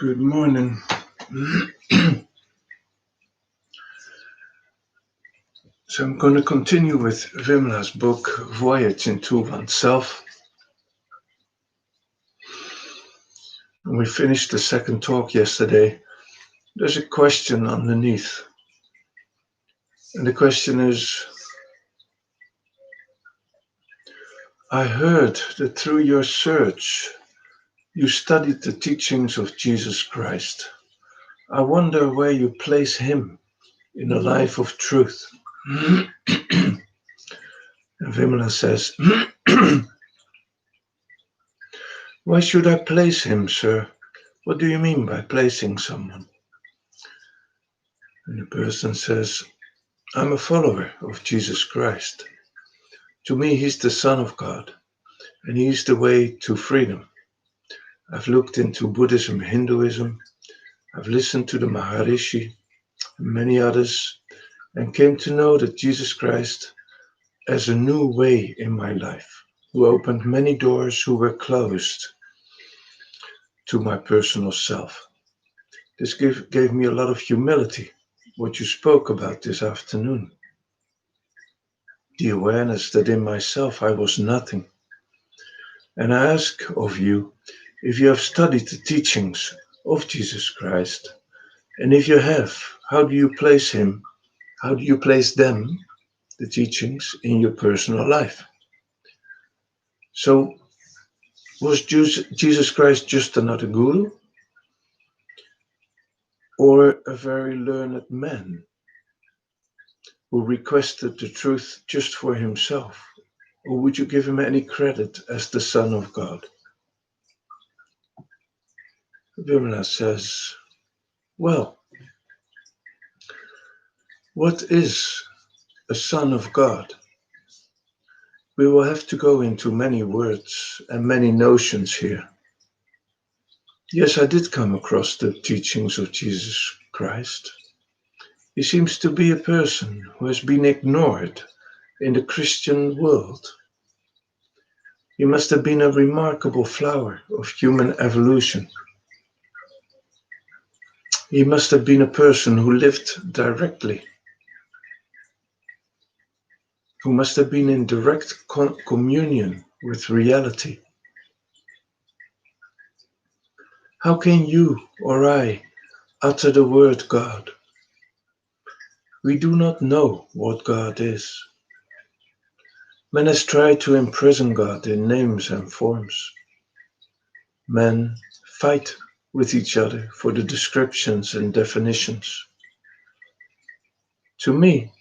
Good morning. So I'm going to continue with Vimala's book, Voyage into Oneself. When we finished the second talk yesterday, there's a question underneath. And the question is, I heard that through your search, you studied the teachings of Jesus Christ. I wonder where you place him in a life of truth. And Vimala says, why should I place him, sir? What do you mean by placing someone? And the person says, I'm a follower of Jesus Christ. To me, he's the Son of God, and he's the way to freedom. I've looked into Buddhism, Hinduism, I've listened to the Maharishi and many others, and came to know that Jesus Christ as a new way in my life, who opened many doors who were closed to my personal self. This gave me a lot of humility, what you spoke about this afternoon. The awareness that in myself I was nothing. And I ask of you, if you have studied the teachings of Jesus Christ, and if you have, how do you place him? How do you place them, the teachings, in your personal life? So, was Jesus Christ just another guru? Or a very learned man who requested the truth just for himself? Or would you give him any credit as the Son of God? Vimala says, well, what is a Son of God? We will have to go into many words and many notions here. Yes, I did come across the teachings of Jesus Christ. He seems to be a person who has been ignored in the Christian world. He must have been a remarkable flower of human evolution. He must have been a person who lived directly, who must have been in direct communion with reality. How can you or I utter the word God? We do not know what God is. Man has tried to imprison God in names and forms. Men fight with each other for the descriptions and definitions. To me,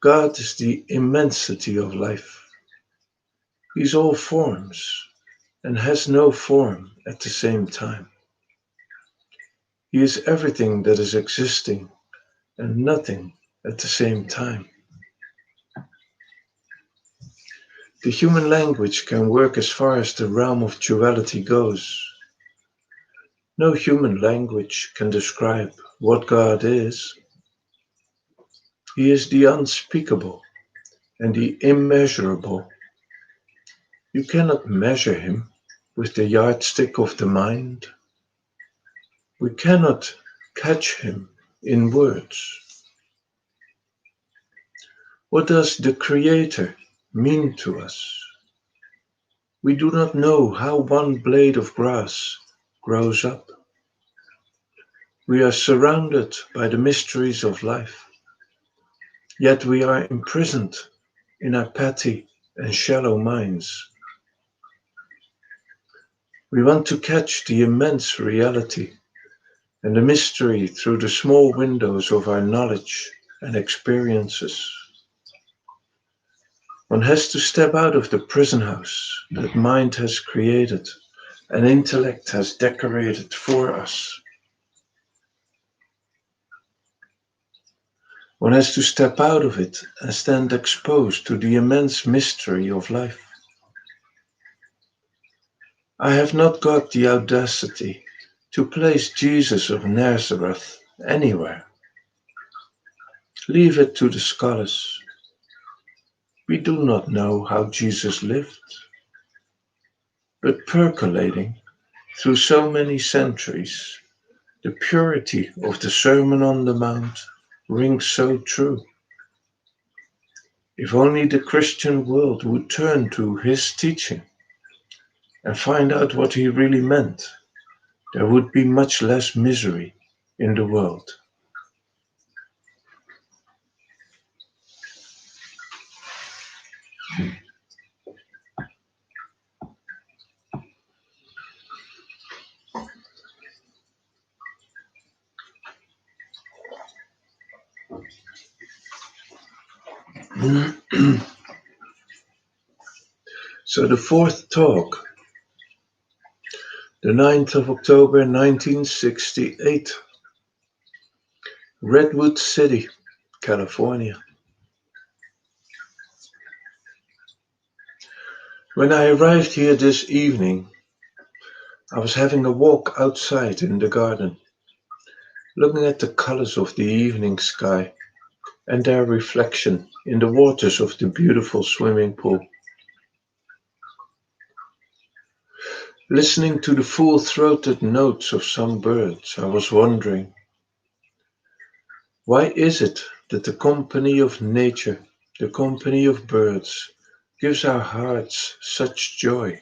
God is the immensity of life. He's all forms and has no form at the same time. He is everything that is existing and nothing at the same time. The human language can work as far as the realm of duality goes. No human language can describe what God is. He is the unspeakable and the immeasurable. You cannot measure him with the yardstick of the mind. We cannot catch him in words. What does the Creator mean to us? We do not know how one blade of grass grows up. We are surrounded by the mysteries of life, yet we are imprisoned in our petty and shallow minds. We want to catch the immense reality and the mystery through the small windows of our knowledge and experiences. One has to step out of the prison house that mind has created and intellect has decorated for us. One has to step out of it and stand exposed to the immense mystery of life. I have not got the audacity to place Jesus of Nazareth anywhere. Leave it to the scholars. We do not know how Jesus lived, but percolating through so many centuries, The purity of the Sermon on the Mount rings so true. If only the Christian world would turn to his teaching and find out what he really meant, there would be much less misery in the world. So the fourth talk, the 9th of October 1968, Redwood City, California. When I arrived here this evening, I was having a walk outside in the garden, looking at the colors of the evening sky and their reflection in the waters of the beautiful swimming pool. Listening to the full-throated notes of some birds, I was wondering, why is it that the company of nature, the company of birds, gives our hearts such joy?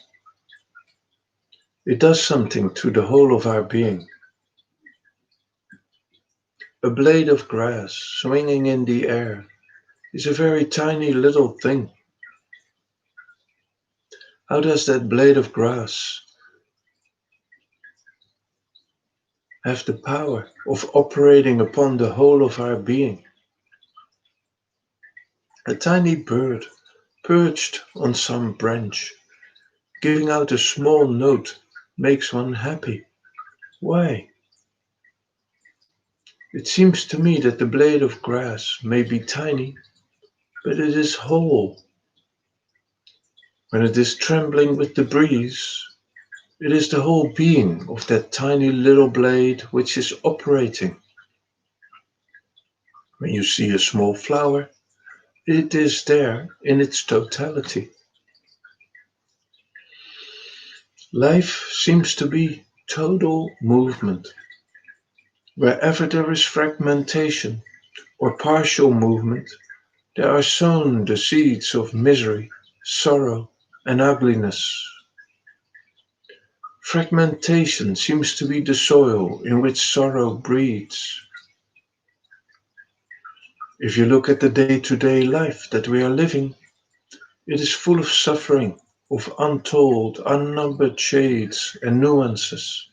It does something to the whole of our being. A blade of grass swinging in the air is a very tiny little thing. How does that blade of grass have the power of operating upon the whole of our being? A tiny bird perched on some branch, giving out a small note, makes one happy. Why? It seems to me that the blade of grass may be tiny, but it is whole. When it is trembling with the breeze, it is the whole being of that tiny little blade which is operating. When you see a small flower, it is there in its totality. Life seems to be total movement. Wherever there is fragmentation or partial movement, there are sown the seeds of misery, sorrow, and ugliness. Fragmentation seems to be the soil in which sorrow breeds. If you look at the day-to-day life that we are living, it is full of suffering, of untold, unnumbered shades and nuances.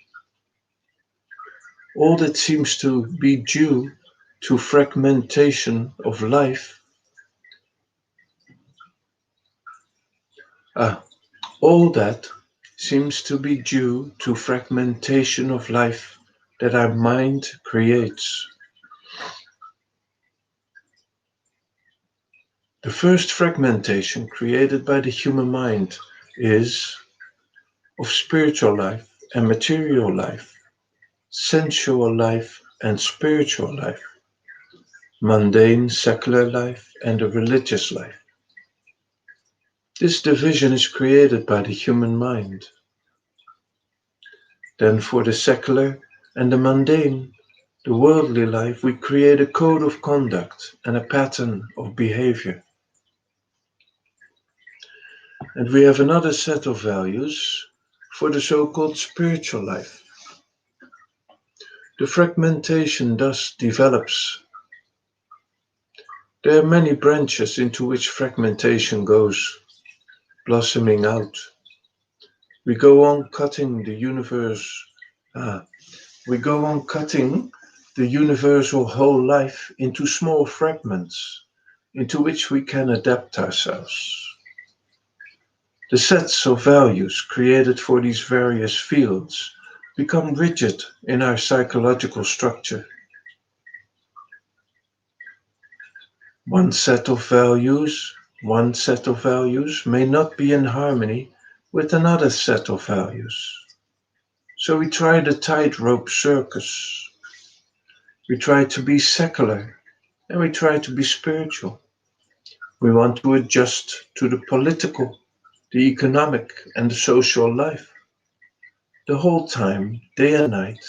All that seems to be due to fragmentation of life, ah, all that seems to be due to fragmentation of life that our mind creates. The first fragmentation created by the human mind is of spiritual life and material life, sensual life and spiritual life, mundane secular life and a religious life. This division is created by the human mind. Then for the secular and the mundane, the worldly life, we create a code of conduct and a pattern of behavior. And we have another set of values for the so-called spiritual life. The fragmentation thus develops. There are many branches into which fragmentation goes, blossoming out. We go on cutting the universe. We go on cutting the universal whole life into small fragments, into which we can adapt ourselves. The sets of values created for these various fields become rigid in our psychological structure. One set of values may not be in harmony with another set of values. So we try the tightrope circus. We try to be secular and we try to be spiritual. We want to adjust to the political, the economic, and the social life. The whole time, day and night,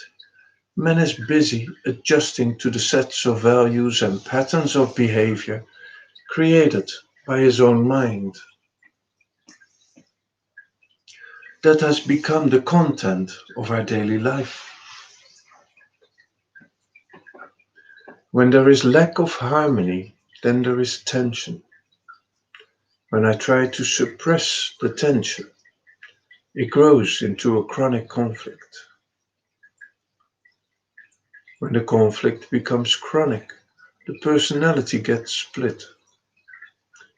Man is busy adjusting to the sets of values and patterns of behavior created by his own mind. That has become the content of our daily life. When there is lack of harmony, then there is tension. When I try to suppress the tension, it grows into a chronic conflict. When the conflict becomes chronic, the personality gets split.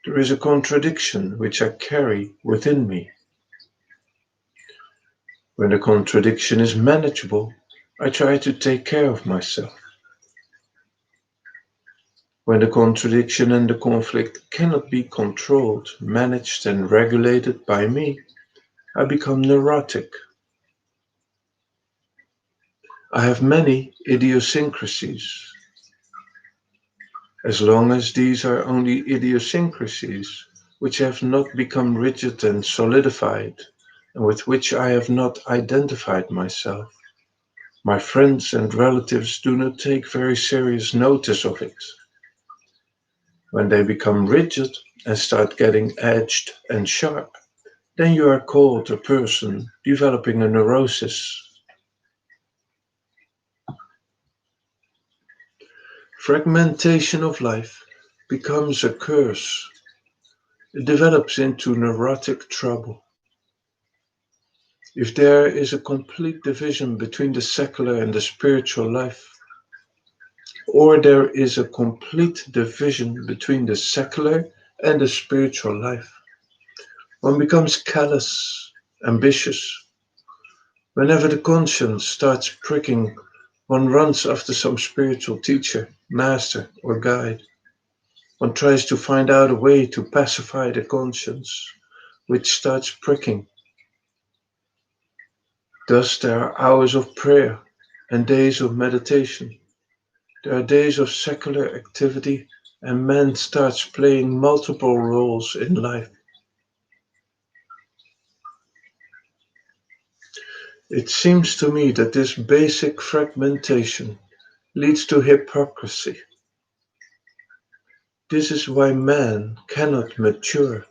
There is a contradiction which I carry within me. When the contradiction is manageable, I try to take care of myself. When the contradiction and the conflict cannot be controlled, managed, and regulated by me, I become neurotic. I have many idiosyncrasies. As long as these are only idiosyncrasies, which have not become rigid and solidified, and with which I have not identified myself, my friends and relatives do not take very serious notice of it. When they become rigid and start getting edged and sharp, then you are called a person developing a neurosis. Fragmentation of life becomes a curse. It develops into neurotic trouble. If there is a complete division between the secular and the spiritual life, or there is a complete division between the secular and the spiritual life, one becomes callous, ambitious. Whenever the conscience starts pricking, one runs after some spiritual teacher, master, or guide. One tries to find out a way to pacify the conscience, which starts pricking. Thus, there are hours of prayer and days of meditation. There are days of secular activity, and man starts playing multiple roles in life. It seems to me that this basic fragmentation leads to hypocrisy. This is why man cannot mature.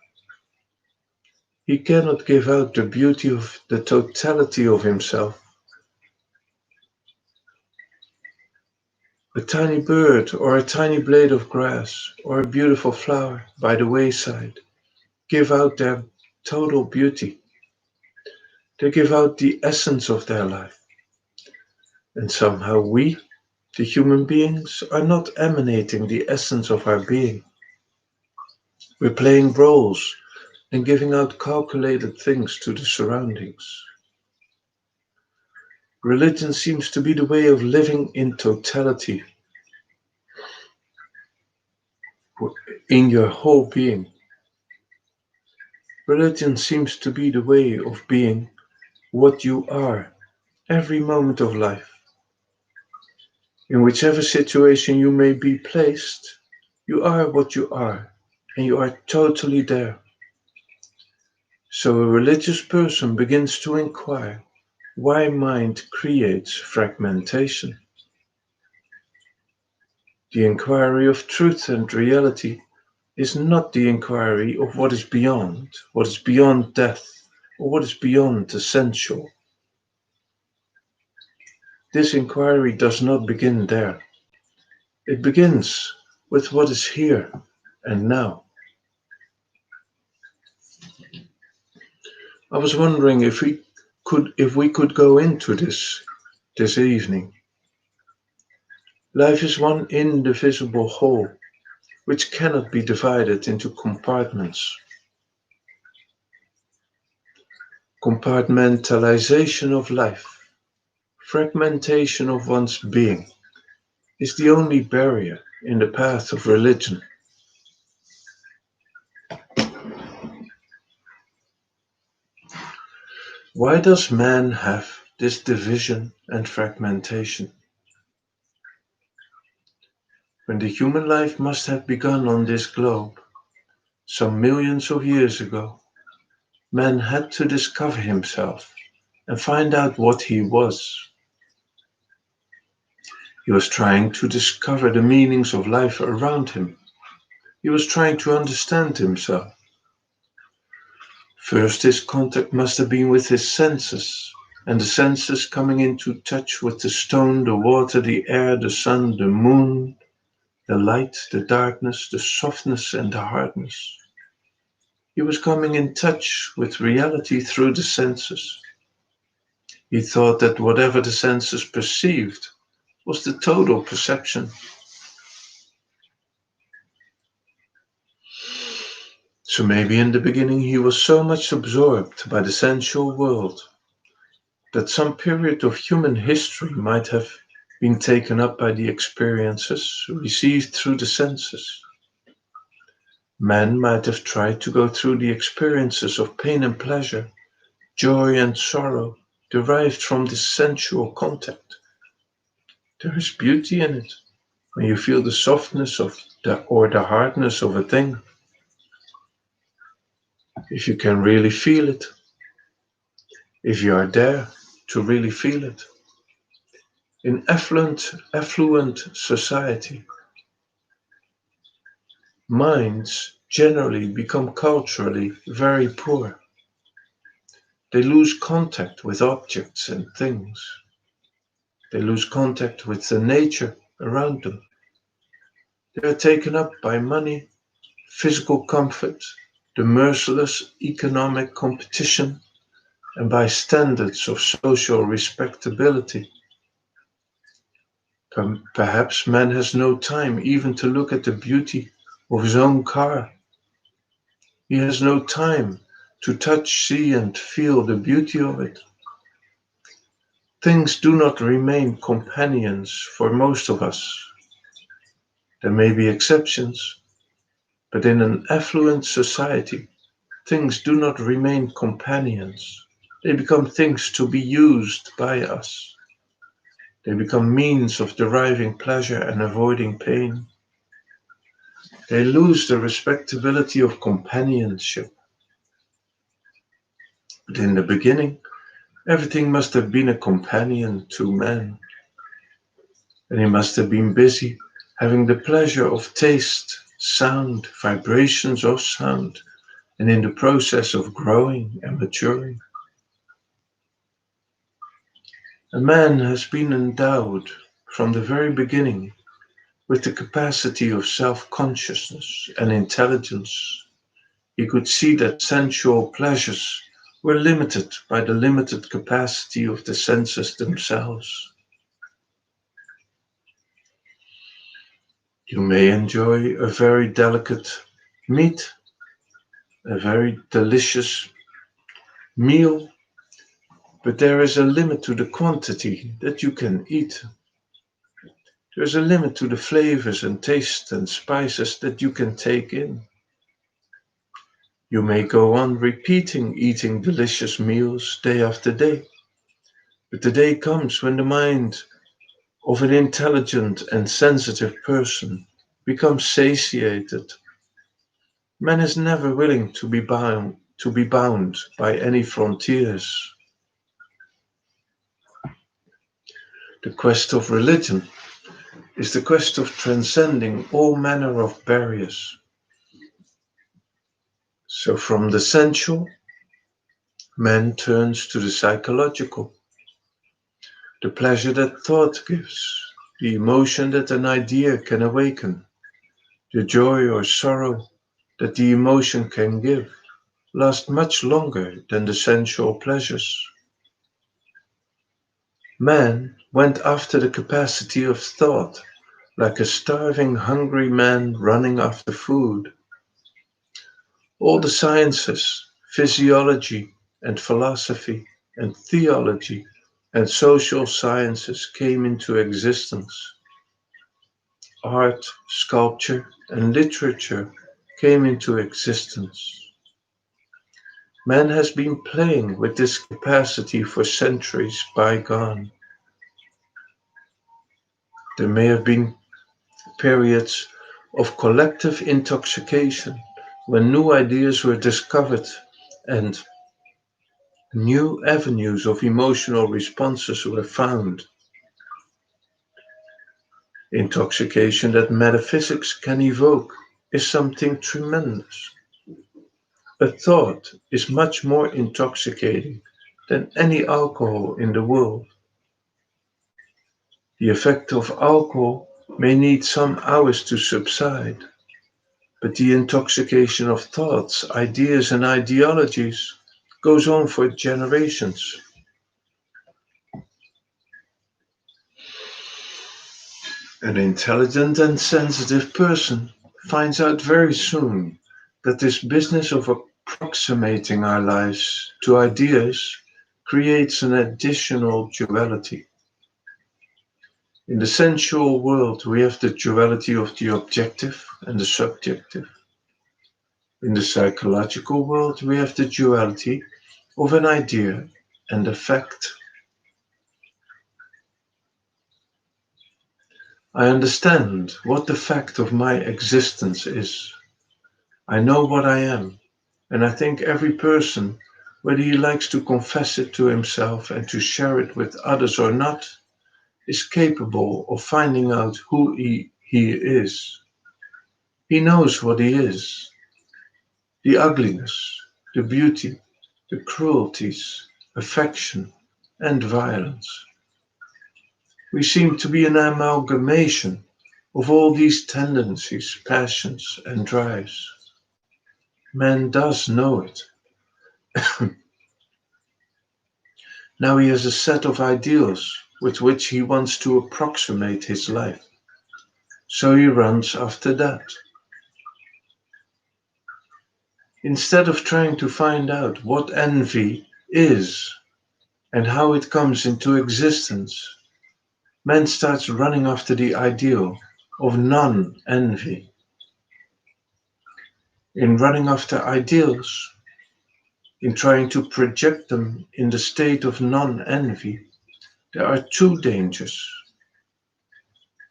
He cannot give out the beauty of the totality of himself. A tiny bird or a tiny blade of grass or a beautiful flower by the wayside give out their total beauty. They give out the essence of their life. And somehow we, the human beings, are not emanating the essence of our being. We're playing roles and giving out calculated things to the surroundings. Religion seems to be the way of living in totality, in your whole being. Religion seems to be the way of being what you are every moment of life. In whichever situation you may be placed, you are what you are, and you are totally there. So a religious person begins to inquire why mind creates fragmentation. The inquiry of truth and reality is not the inquiry of what is beyond death, or what is beyond the sensual. This inquiry does not begin there. It begins with what is here and now. I was wondering if we could go into this evening. Life is one indivisible whole, which cannot be divided into compartments. Compartmentalization of life, fragmentation of one's being, is the only barrier in the path of religion. Why does man have this division and fragmentation? When the human life must have begun on this globe, some millions of years ago, man had to discover himself and find out what he was. He was trying to discover the meanings of life around him. He was trying to understand himself. First, his contact must have been with his senses, and the senses coming into touch with the stone, the water, the air, the sun, the moon, the light, the darkness, the softness, and the hardness. He was coming in touch with reality through the senses. He thought that whatever the senses perceived was the total perception. So maybe in the beginning he was so much absorbed by the sensual world that some period of human history might have been taken up by the experiences received through the senses. Man might have tried to go through the experiences of pain and pleasure, joy and sorrow derived from this sensual contact. There is beauty in it when you feel the softness of the hardness of a thing. If you can really feel it, if you are there to really feel it. In affluent society, minds generally become culturally very poor. They lose contact with objects and things. They lose contact with the nature around them. They are taken up by money, physical comfort, the merciless economic competition, and by standards of social respectability. Perhaps man has no time even to look at the beauty of his own car. He has no time to touch, see, and feel the beauty of it. Things do not remain companions for most of us. There may be exceptions, but in an affluent society, things do not remain companions. They become things to be used by us. They become means of deriving pleasure and avoiding pain. They lose the respectability of companionship. But in the beginning, everything must have been a companion to man. And he must have been busy having the pleasure of taste, sound, vibrations of sound, and in the process of growing and maturing. A man has been endowed from the very beginning with the capacity of self-consciousness and intelligence. He could see that sensual pleasures were limited by the limited capacity of the senses themselves. You may enjoy a very delicate meat, a very delicious meal, but there is a limit to the quantity that you can eat. There's a limit to the flavors and tastes and spices that you can take in. You may go on repeating eating delicious meals day after day, but the day comes when the mind of an intelligent and sensitive person becomes satiated. Man is never willing to be bound by any frontiers. The quest of religion is the quest of transcending all manner of barriers. So from the sensual, man turns to the psychological, the pleasure that thought gives, the emotion that an idea can awaken, the joy or sorrow that the emotion can give, last much longer than the sensual pleasures. Man went after the capacity of thought, like a starving, hungry man running after food. All the sciences, physiology and philosophy and theology and social sciences came into existence. Art, sculpture, and literature came into existence. Man has been playing with this capacity for centuries bygone. There may have been periods of collective intoxication when new ideas were discovered and new avenues of emotional responses were found. Intoxication that metaphysics can evoke is something tremendous. A thought is much more intoxicating than any alcohol in the world. The effect of alcohol may need some hours to subside, but the intoxication of thoughts, ideas, and ideologies goes on for generations. An intelligent and sensitive person finds out very soon that this business of approximating our lives to ideas creates an additional duality. In the sensual world, we have the duality of the objective and the subjective. In the psychological world, we have the duality of an idea and a fact. I understand what the fact of my existence is. I know what I am, and I think every person, whether he likes to confess it to himself and to share it with others or not, is capable of finding out who he is. He knows what he is, the ugliness, the beauty, the cruelties, affection, and violence. We seem to be an amalgamation of all these tendencies, passions, and drives. Man does know it. Now he has a set of ideals with which he wants to approximate his life. So he runs after that. Instead of trying to find out what envy is and how it comes into existence, man starts running after the ideal of non-envy. In running after ideals, in trying to project them in the state of non-envy, there are two dangers.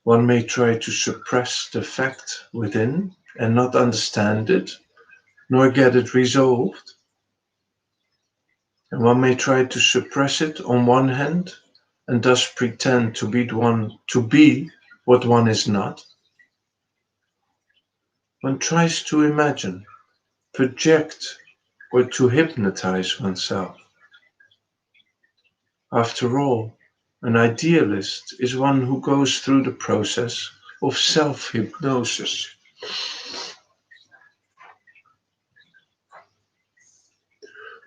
One may try to suppress the fact within and not understand it, nor get it resolved. And one may try to suppress it on one hand and thus pretend to be what one is not. One tries to imagine, project, or to hypnotize oneself. After all, an idealist is one who goes through the process of self-hypnosis.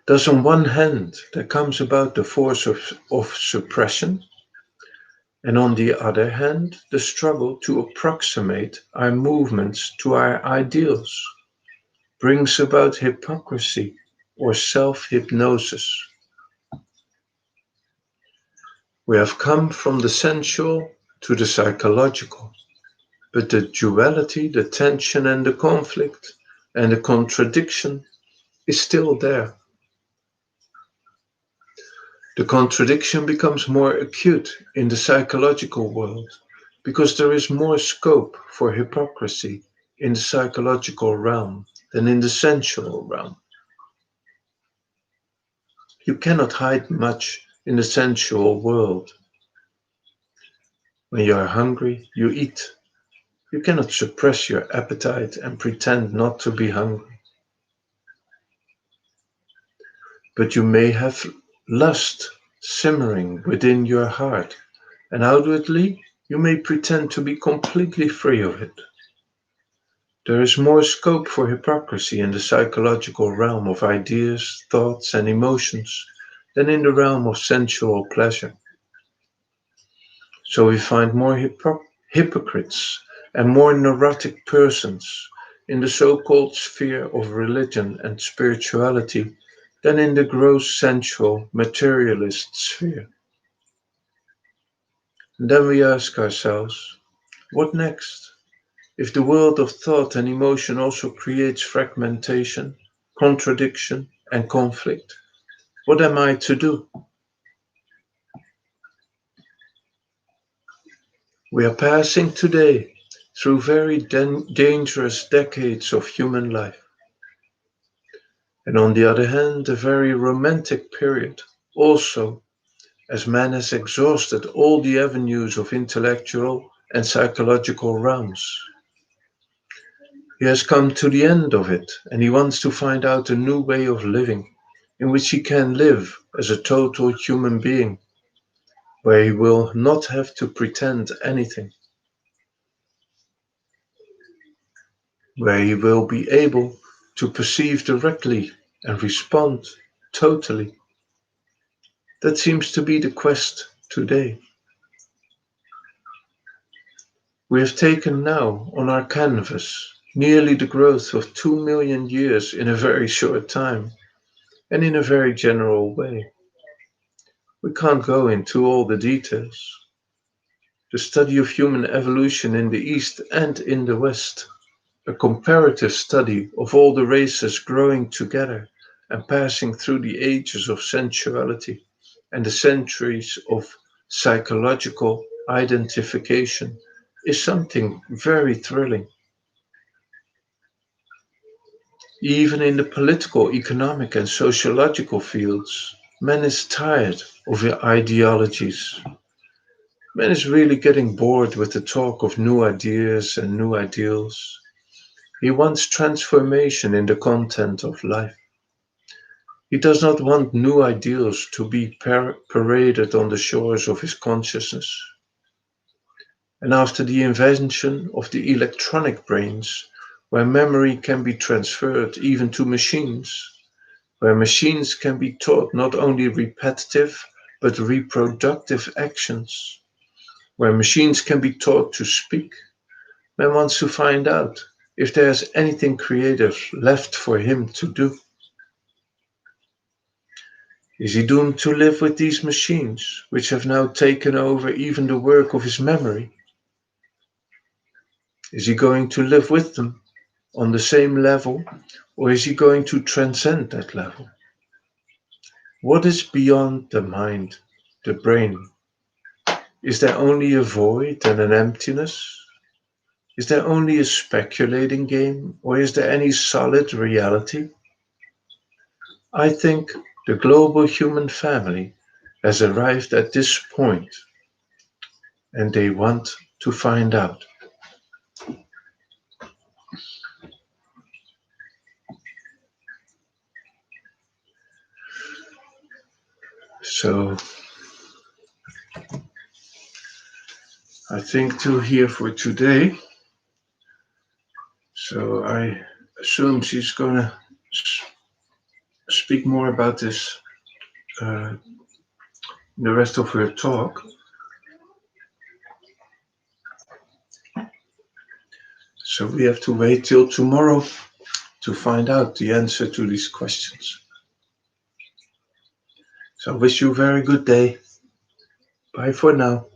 Thus, on one hand, there comes about the force of suppression, and on the other hand, the struggle to approximate our movements to our ideals brings about hypocrisy or self-hypnosis. We have come from the sensual to the psychological, but the duality, the tension and the conflict and the contradiction is still there. The contradiction becomes more acute in the psychological world because there is more scope for hypocrisy in the psychological realm than in the sensual realm. You cannot hide much in the sensual world. When you are hungry, you eat. You cannot suppress your appetite and pretend not to be hungry. But you may have lust simmering within your heart, and outwardly you may pretend to be completely free of it. There is more scope for hypocrisy in the psychological realm of ideas, thoughts, and emotions than in the realm of sensual pleasure. So we find more hypocrites and more neurotic persons in the so-called sphere of religion and spirituality than in the gross sensual materialist sphere. And then we ask ourselves, what next? If the world of thought and emotion also creates fragmentation, contradiction, and conflict, what am I to do? We are passing today through very dangerous decades of human life. And on the other hand, a very romantic period, also as man has exhausted all the avenues of intellectual and psychological realms. He has come to the end of it, and he wants to find out a new way of living in which he can live as a total human being, where he will not have to pretend anything, where he will be able to perceive directly and respond totally. That seems to be the quest today. We have taken now on our canvas nearly the growth of 2 million years in a very short time and in a very general way. We can't go into all the details. The study of human evolution in the East and in the West, a comparative study of all the races growing together and passing through the ages of sensuality and the centuries of psychological identification, is something very thrilling. Even in the political, economic, and sociological fields, man is tired of ideologies. Man is really getting bored with the talk of new ideas and new ideals. He wants transformation in the content of life. He does not want new ideals to be paraded on the shores of his consciousness. And after the invention of the electronic brains, where memory can be transferred even to machines, where machines can be taught not only repetitive but reproductive actions, where machines can be taught to speak, man wants to find out if there's anything creative left for him to do. Is he doomed to live with these machines, which have now taken over even the work of his memory? Is he going to live with them on the same level, or is he going to transcend that level? What is beyond the mind, the brain? Is there only a void and an emptiness? Is there only a speculating game, or is there any solid reality? I think the global human family has arrived at this point, and they want to find out. So I think to here for today. So I assume she's going to speak more about this uh, in the rest of her talk. So we have to wait till tomorrow to find out the answer to these questions. So I wish you a very good day. Bye for now.